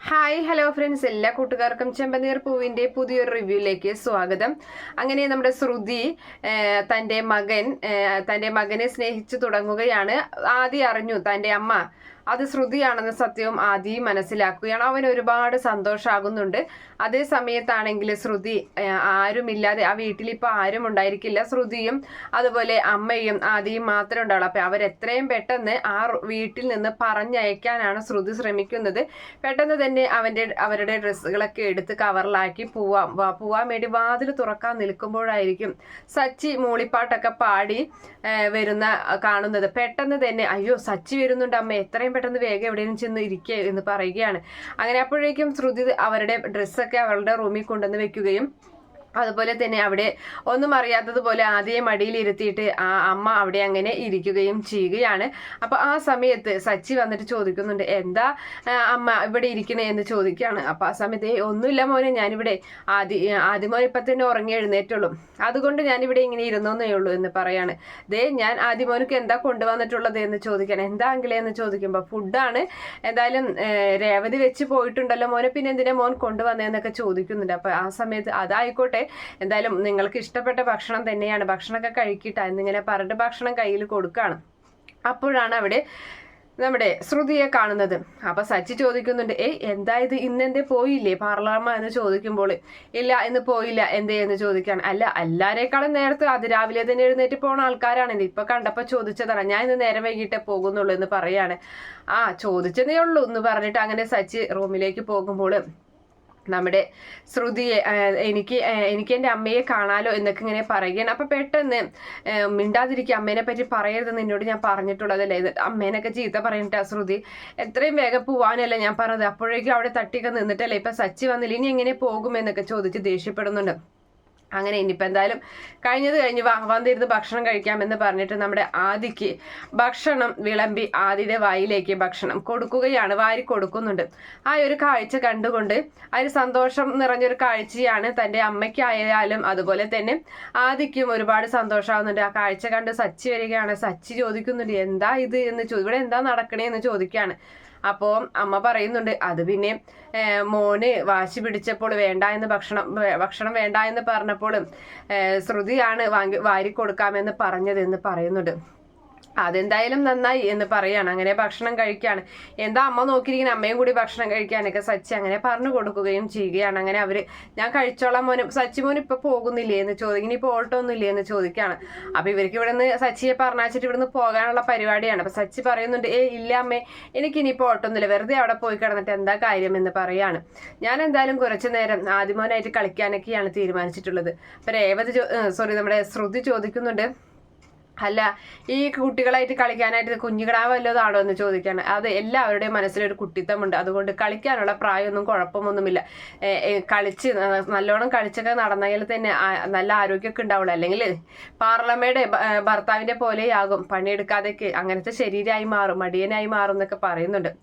Hi hello friends, എല്ലാ കൂട്ടുകാർക്കും ചെമ്പനീർ പൂവിന്റെ പുതിയൊരു റിവ്യൂയിലേക്ക് സ്വാഗതം. അങ്ങനെ നമ്മുടെ ശ്രുതി തന്റെ മകനെ സ്നേഹിച്ചു തുടങ്ങുകയാണ്. ആദ്യം അറിഞ്ഞു തന്റെ അമ്മ അത് ശ്രുതിയാണെന്ന സത്യവും ആദ്യം മനസ്സിലാക്കുകയാണ്. അവൻ ഒരുപാട് സന്തോഷമാകുന്നുണ്ട്. അതേ സമയത്താണെങ്കിൽ ശ്രുതി ആരുമില്ലാതെ ആ വീട്ടിൽ ഇപ്പൊ ആരും ഉണ്ടായിരിക്കില്ല. ശ്രുതിയും അതുപോലെ അമ്മയും ആദ്യം മാത്രമേ ഉണ്ടാവുള്ളൂ. അപ്പൊ അവരെത്രയും പെട്ടെന്ന് ആ വീട്ടിൽ നിന്ന് പറഞ്ഞയക്കാനാണ് ശ്രുതി ശ്രമിക്കുന്നത്. പെട്ടെന്ന് തന്നെ അവരുടെ ഡ്രസ്സുകളൊക്കെ എടുത്ത് കവറിലാക്കി പോവാൻ വേണ്ടി വാതിൽ തുറക്കാൻ നിൽക്കുമ്പോഴായിരിക്കും സച്ചി മൂളിപ്പാട്ടൊക്കെ പാടി വരുന്ന കാണുന്നത്. പെട്ടെന്ന് തന്നെ അയ്യോ സച്ചി വരുന്നുണ്ട് അമ്മ, എത്രയും പെട്ടെന്ന് വേഗം എവിടെയും ചെന്ന് ഇരിക്കുക എന്ന് പറയുകയാണ്. അങ്ങനെ അപ്പോഴേക്കും ശ്രുതി അവരുടെ ഡ്രസ്സൊക്കെ അവളുടെ റൂമിൽ കൊണ്ടുവന്ന് വെക്കുകയും അതുപോലെ തന്നെ അവിടെ ഒന്നും അറിയാത്തതുപോലെ ആദ്യം മടിയിലിരുത്തിയിട്ട് ആ അമ്മ അവിടെ അങ്ങനെ ഇരിക്കുകയും ചെയ്യുകയാണ്. അപ്പൊ ആ സമയത്ത് സച്ചി വന്നിട്ട് ചോദിക്കുന്നുണ്ട്, എന്താ അമ്മ ഇവിടെ ഇരിക്കണേ എന്ന് ചോദിക്കുകയാണ്. അപ്പൊ ആ സമയത്ത് ഒന്നുമില്ല മോനെ, ഞാനിവിടെ ആദ്യമോൻ ഇപ്പൊ തന്നെ ഉറങ്ങി എഴുന്നേറ്റുള്ളൂ, അതുകൊണ്ട് ഞാനിവിടെ ഇങ്ങനെ ഇരുന്നേ ഉള്ളൂ എന്ന് പറയാണ്. ഞാൻ ആദ്യമോനക്ക് എന്താ കൊണ്ടുവന്നിട്ടുള്ളത് എന്ന് ചോദിക്കണം. എന്താ അങ്കിളെ എന്ന് ചോദിക്കുമ്പോ ഫുഡാണ്, എന്തായാലും രേവതി വെച്ച് പോയിട്ടുണ്ടല്ലോ മോനെ, പിന്നെ എന്തിനാ മോൻ കൊണ്ടുവന്നതെന്നൊക്കെ ചോദിക്കുന്നുണ്ട്. അപ്പൊ ആ സമയത്ത് അതായിക്കോട്ടെ, എന്തായാലും നിങ്ങൾക്ക് ഇഷ്ടപ്പെട്ട ഭക്ഷണം തന്നെയാണ്, ഭക്ഷണമൊക്കെ കഴിക്കട്ടെ എന്നിങ്ങനെ പറഞ്ഞിട്ട് ഭക്ഷണം കയ്യിൽ കൊടുക്കുകയാണ്. അപ്പോഴാണ് അവിടെ നമ്മുടെ ശ്രുതിയെ കാണുന്നത്. അപ്പൊ സച്ചി ചോദിക്കുന്നുണ്ട്, എന്താ ഇത്, ഇന്നെന്തേ പോയില്ലേ പാർലർമ എന്ന് ചോദിക്കുമ്പോൾ ഇല്ല ഇന്ന് പോയില്ല, എന്തേ എന്ന് ചോദിക്കാണ്. അല്ല, എല്ലാരേക്കാളും നേരത്തെ അതിരാവിലെ തന്നെ എഴുന്നേറ്റ് പോണ ആൾക്കാരാണ്, ഇപ്പൊ കണ്ടപ്പോ ചോദിച്ചതാണ്, ഞാൻ ഇന്ന് നേരം വൈകിട്ടേ പോകുന്നുള്ളൂ എന്ന് പറയാണ്. ചോദിച്ചതേ ഉള്ളൂ എന്ന് പറഞ്ഞിട്ട് അങ്ങനെ സച്ചി റൂമിലേക്ക് പോകുമ്പോൾ നമ്മുടെ ശ്രുതിയെ എനിക്ക് എൻ്റെ അമ്മയെ കാണാലോ എന്നൊക്കെ ഇങ്ങനെ പറയുകയാണ്. അപ്പൊ പെട്ടെന്ന് മിണ്ടാതിരിക്കുക, അമ്മേനെ പറ്റി പറയരുതെന്ന് എന്നോട് ഞാൻ പറഞ്ഞിട്ടുള്ളതല്ലേ, അമ്മേനൊക്കെ ചീത്ത പറഞ്ഞിട്ടാ ശ്രുതി, എത്രയും വേഗം പോവാനല്ല ഞാൻ പറഞ്ഞത്, അപ്പോഴേക്കും അവിടെ തട്ടിയൊക്കെ നിന്നിട്ടല്ലേ ഇപ്പൊ സച്ചി വന്നില്ല, ഇനി എങ്ങനെ പോകുമെന്നൊക്കെ ചോദിച്ച് ദേഷ്യപ്പെടുന്നുണ്ട്. അങ്ങനെ ഇനിയിപ്പോൾ എന്തായാലും കഴിഞ്ഞ് വന്നിരുന്ന് ഭക്ഷണം കഴിക്കാമെന്ന് പറഞ്ഞിട്ട് നമ്മുടെ ആദിക്ക് ഭക്ഷണം വിളമ്പി ആദിയുടെ വായിലേക്ക് ഭക്ഷണം കൊടുക്കുകയാണ്, വാരി കൊടുക്കുന്നുണ്ട്. ആ ഒരു കാഴ്ച കണ്ടുകൊണ്ട് അതിന് സന്തോഷം നിറഞ്ഞൊരു കാഴ്ചയാണ്. തൻ്റെ അമ്മയ്ക്കായാലും അതുപോലെ തന്നെ ആദിക്കും ഒരുപാട് സന്തോഷമാകുന്നുണ്ട്. ആ കാഴ്ച കണ്ട് സച്ചി വരികയാണ്. സച്ചി ചോദിക്കുന്നുണ്ട്, എന്താ ഇത് എന്ന് ഇവിടെ എന്താ നടക്കണേ എന്ന് ചോദിക്കുകയാണ്. അപ്പോൾ അമ്മ പറയുന്നുണ്ട്, അത് പിന്നെ മോന് വാശി പിടിച്ചപ്പോൾ വേണ്ട എന്ന് ഭക്ഷണം വേണ്ട എന്ന് പറഞ്ഞപ്പോൾ ശ്രുതിയാണ് വാരി കൊടുക്കാമെന്ന് പറഞ്ഞതെന്ന് പറയുന്നുണ്ട്. അതെന്തായാലും നന്നായി എന്ന് പറയാണ്. അങ്ങനെ ഭക്ഷണം കഴിക്കുകയാണ്. എന്താ അമ്മ നോക്കിയിരിക്കുന്ന, അമ്മയും കൂടി ഭക്ഷണം കഴിക്കാനൊക്കെ സച്ചി അങ്ങനെ പറഞ്ഞു കൊടുക്കുകയും ചെയ്യുകയാണ്. അങ്ങനെ ഞാൻ കഴിച്ചോളാം മോന്, സച്ചി മോൻ ഇപ്പൊ പോകുന്നില്ലേ എന്ന് ചോദിക്കും, ഇപ്പൊ ഓട്ടോ ഒന്നും ഇല്ലേ എന്ന് ചോദിക്കുകയാണ്. അപ്പൊ ഇവർക്ക് ഇവിടുന്ന് സച്ചിയെ പറഞ്ഞാച്ചിട്ട് ഇവിടുന്ന് പോകാനുള്ള പരിപാടിയാണ്. അപ്പൊ സച്ചി പറയുന്നുണ്ട്, ഇല്ല അമ്മേ, എനിക്കിനിയിപ്പോ ഓട്ടോ ഒന്നുമില്ല, വെറുതെ അവിടെ പോയി കിടന്നിട്ട് എന്താ കാര്യം എന്ന് പറയാണ്. ഞാൻ എന്തായാലും കുറച്ചു നേരം ആദ്യമോനായിട്ട് കളിക്കാനൊക്കെയാണ് തീരുമാനിച്ചിട്ടുള്ളത്. അപ്പൊ നമ്മുടെ ശ്രുതി ചോദിക്കുന്നുണ്ട്, അല്ല ഈ കുട്ടികളായിട്ട് കളിക്കാനായിട്ട് കുഞ്ഞുകിടാവ് വല്ലതാണോ എന്ന് ചോദിക്കാണ്. അത് എല്ലാവരുടെയും മനസ്സിലൊരു കുട്ടിത്തമുണ്ട്, അതുകൊണ്ട് കളിക്കാനുള്ള പ്രായമൊന്നും കുഴപ്പമൊന്നുമില്ല, നല്ലോണം കളിച്ചൊക്കെ നടന്നെങ്കിൽ തന്നെ നല്ല ആരോഗ്യമൊക്കെ ഉണ്ടാവുള്ളൂ, അല്ലെങ്കിൽ പാർലമയുടെ ഭർത്താവിന്റെ പോലെയാകും, പണിയെടുക്കാതൊക്കെ അങ്ങനത്തെ ശരീരമായി മാറും, മടിയനായി മാറും എന്നൊക്കെ പറയുന്നുണ്ട്.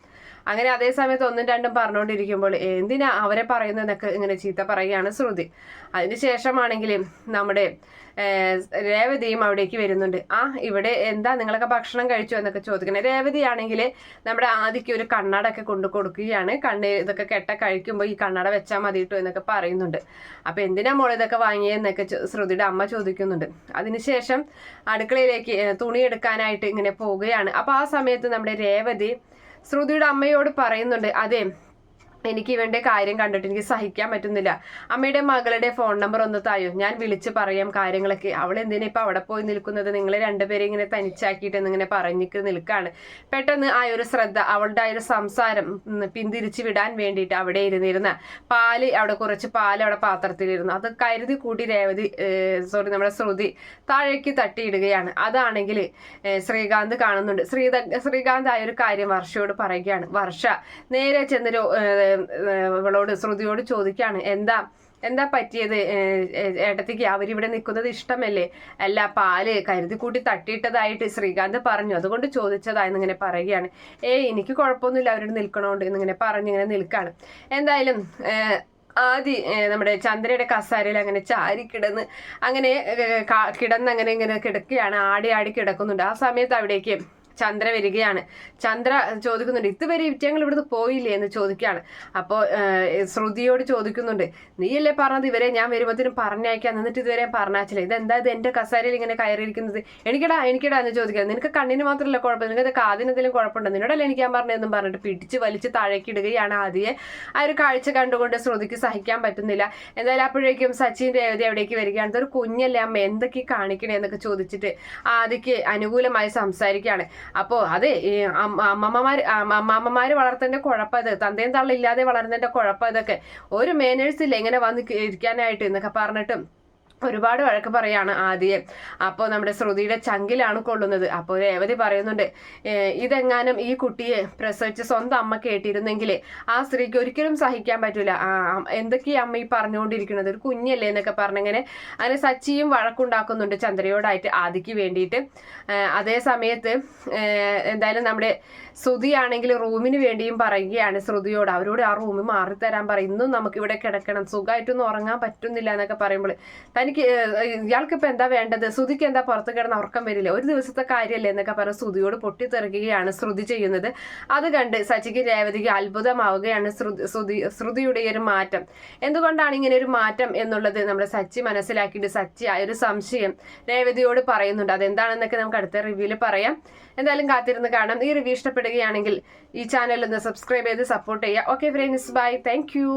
അങ്ങനെ അതേ സമയത്ത് ഒന്നും രണ്ടും പറഞ്ഞുകൊണ്ടിരിക്കുമ്പോൾ എന്തിനാ അവരെ പറയുന്നതെന്നൊക്കെ ഇങ്ങനെ ചീത്ത പറയുകയാണ് ശ്രുതി. അതിനുശേഷമാണെങ്കിൽ നമ്മുടെ രേവതിയും അവിടേക്ക് വരുന്നുണ്ട്. ഇവിടെ എന്താ നിങ്ങളൊക്കെ ഭക്ഷണം കഴിച്ചു എന്നൊക്കെ ചോദിക്കണേ. രേവതിയാണെങ്കിൽ നമ്മുടെ ആദിക്ക് ഒരു കണ്ണടൊക്കെ കൊണ്ടു കൊടുക്കുകയാണ്. ഇതൊക്കെ കഴിക്കുമ്പോൾ ഈ കണ്ണട വെച്ചാൽ മതി കേട്ടോ എന്നൊക്കെ പറയുന്നുണ്ട്. അപ്പൊ എന്തിനാ മോൾ ഇതൊക്കെ വാങ്ങിയെന്നൊക്കെ ശ്രുതിയുടെ അമ്മ ചോദിക്കുന്നുണ്ട്. അതിനുശേഷം അടുക്കളയിലേക്ക് തുണി എടുക്കാനായിട്ട് ഇങ്ങനെ പോവുകയാണ്. അപ്പൊ ആ സമയത്ത് നമ്മുടെ രേവതി ശ്രുതിയുടെ അമ്മയോട് പറയുന്നുണ്ട്, അതെ എനിക്ക് ഇവന്റെ കാര്യം കണ്ടിട്ട് എനിക്ക് സഹിക്കാൻ പറ്റുന്നില്ല, അമ്മയുടെ മകളുടെ ഫോൺ നമ്പർ ഒന്ന് തായോ, ഞാൻ വിളിച്ച് പറയാം കാര്യങ്ങളൊക്കെ. അവൾ എന്തിനാ ഇപ്പൊ അവിടെ പോയി നിൽക്കുന്നത്, നിങ്ങൾ രണ്ടുപേരും ഇങ്ങനെ തനിച്ചാക്കിയിട്ട് എന്നിങ്ങനെ പറഞ്ഞിട്ട് നിൽക്കാണ്. പെട്ടെന്ന് ആ ഒരു ശ്രദ്ധ, അവളുടെ ആ ഒരു സംസാരം പിന്തിരിച്ചു വിടാൻ വേണ്ടിയിട്ട് അവിടെ ഇരുന്നിരുന്ന അവിടെ കുറച്ച് പാല് അവിടെ പാത്രത്തിലിരുന്നു. അത് കരുതി കൂട്ടി നമ്മുടെ ശ്രുതി താഴേക്ക് തട്ടിയിടുകയാണ്. അതാണെങ്കിൽ ശ്രീകാന്ത് കാണുന്നുണ്ട്. ശ്രീകാന്ത് ആ ഒരു കാര്യം വർഷയോട് പറയുകയാണ്. വർഷ നേരെ ചെന്നൊരു ഇവളോട് ശ്രുതിയോട് ചോദിക്കാണ്, എന്താ പറ്റിയത് ഏട്ടത്തിക്ക്, അവരിവിടെ നിൽക്കുന്നത് ഇഷ്ടമല്ലേ, അല്ല പാല് കരുതിക്കൂട്ടി തട്ടിയിട്ടതായിട്ട് ശ്രീകാന്ത് പറഞ്ഞു, അതുകൊണ്ട് ചോദിച്ചതായെന്ന് ഇങ്ങനെ പറയുകയാണ്. എനിക്ക് കുഴപ്പമൊന്നുമില്ല അവരോട് നിൽക്കണോണ്ട് എന്നിങ്ങനെ പറഞ്ഞിങ്ങനെ നിൽക്കാണ്. എന്തായാലും നമ്മുടെ ചന്ദ്രയുടെ കസാരയിൽ അങ്ങനെ ചാരി കിടന്ന് അങ്ങനെ ഇങ്ങനെ കിടക്കുകയാണ്, ആടി കിടക്കുന്നുണ്ട്. ആ സമയത്ത് അവിടേക്ക് ചന്ദ്ര വരികയാണ്. ചന്ദ്ര ചോദിക്കുന്നുണ്ട്, ഇതുവരെ ഇവറ്റങ്ങൾ ഇവിടുന്ന് പോയില്ലേ എന്ന് ചോദിക്കുകയാണ്. അപ്പോൾ ശ്രുതിയോട് ചോദിക്കുന്നുണ്ട്, നീയല്ലേ പറഞ്ഞത് ഇവരെ ഞാൻ വരുമ്പോഴത്തേനും പറഞ്ഞയക്കാൻ, എന്നിട്ട് ഇതുവരെ പറഞ്ഞാച്ചില്ല, ഇതെന്താ ഇത് എൻ്റെ കസേരയിൽ ഇങ്ങനെ കയറിയിരിക്കുന്നത്, എനിക്കിടാ എന്ന് ചോദിക്കുക. നിനക്ക് കണ്ണിന് മാത്രമല്ല കുഴപ്പം, നിനക്ക് കാതിനെന്തെങ്കിലും കുഴപ്പമുണ്ടോ, നിന്നോടല്ലേ എനിക്ക് ഞാൻ പറഞ്ഞതെന്നും പറഞ്ഞിട്ട് പിടിച്ച് വലിച്ച് താഴേക്കിടുകയാണ് ആദ്യം. ആ ഒരു കാഴ്ച കണ്ടുകൊണ്ട് ശ്രുതിക്ക് സഹിക്കാൻ പറ്റുന്നില്ല. എന്തായാലും അപ്പോഴേക്കും സച്ചിൻ രേവതി എവിടേക്ക് വരികയാണ്. ഇതൊരു കുഞ്ഞല്ലേ അമ്മ, എന്തൊക്കെ കാണിക്കണേ എന്നൊക്കെ ചോദിച്ചിട്ട് ആദിക്ക് അനുകൂലമായി സംസാരിക്കുകയാണ്. അപ്പോൾ അതെ, അമ്മമാര് വളർത്തേണ്ട കുഴപ്പം ഇത്, തന്തയും തള്ളില്ലാതെ വളർന്നതിന്റെ കുഴപ്പം ഇതൊക്കെ, ഒരു മേനേഴ്സ് ഇല്ല ഇങ്ങനെ വന്ന് ഇരിക്കാനായിട്ട് എന്നൊക്കെ പറഞ്ഞിട്ടും ഒരുപാട് വഴക്ക് പറയാണ് ആദ്യം. അപ്പോൾ നമ്മുടെ ശ്രുതിയുടെ ചങ്കിലാണ് കൊള്ളുന്നത്. അപ്പോൾ രേവതി പറയുന്നുണ്ട്, ഇതെങ്ങാനും ഈ കുട്ടിയെ പ്രസവിച്ച് സ്വന്തം അമ്മ കേട്ടിരുന്നെങ്കിൽ ആ സ്ത്രീക്ക് ഒരിക്കലും സഹിക്കാൻ പറ്റൂല, എന്തൊക്കെയാ അമ്മ ഈ പറഞ്ഞുകൊണ്ടിരിക്കുന്നത്, ഒരു കുഞ്ഞല്ലേ എന്നൊക്കെ പറഞ്ഞിങ്ങനെ അങ്ങനെ സച്ചിയും വഴക്കുണ്ടാക്കുന്നുണ്ട് ചന്ദ്രയോടായിട്ട് ആദിക്ക് വേണ്ടിയിട്ട്. അതേ സമയത്ത് എന്തായാലും നമ്മുടെ ശ്രുതിയാണെങ്കിൽ റൂമിന് വേണ്ടിയും പറയുകയാണ് ശ്രുതിയോട്, അവരോട് ആ റൂമിൽ മാറിത്തരാൻ പറയും, ഇന്നും നമുക്ക് ഇവിടെ കിടക്കണം, സുഖമായിട്ടൊന്നും ഉറങ്ങാൻ പറ്റുന്നില്ല എന്നൊക്കെ പറയുമ്പോൾ തനിക്ക് ഇയാൾക്ക് ഇപ്പൊ എന്താ വേണ്ടത്, ശ്രുതിക്ക് എന്താ പുറത്ത് കിടന്ന് ഉറക്കം വരില്ല, ഒരു ദിവസത്തെ കാര്യമല്ലേ എന്നൊക്കെ പറഞ്ഞ് ശ്രുതിയോട് പൊട്ടിത്തെറിക്കുകയാണ് ശ്രുതി ചെയ്യുന്നത്. അത് കണ്ട് സച്ചിക്ക് രേവതിക്ക് അത്ഭുതമാവുകയാണ്. ശ്രുതിയുടെ ഒരു മാറ്റം, എന്തുകൊണ്ടാണ് ഇങ്ങനെ ഒരു മാറ്റം എന്നുള്ളത് നമ്മുടെ സച്ചി മനസ്സിലാക്കിയിട്ട് സച്ചി ആ ഒരു സംശയം രേവതിയോട് പറയുന്നുണ്ട്. അതെന്താണെന്നൊക്കെ നമുക്ക് അടുത്ത റിവ്യൂവിൽ പറയാം. എന്തായാലും കാത്തിരുന്ന് കാണാം. ഈ റിവ്യൂ ഇഷ്ടപ്പെടുകയാണെങ്കിൽ ഈ ചാനൽ ഒന്ന് സബ്സ്ക്രൈബ് ചെയ്ത് സപ്പോർട്ട് ചെയ്യുക. Okay friends, bye, thank U.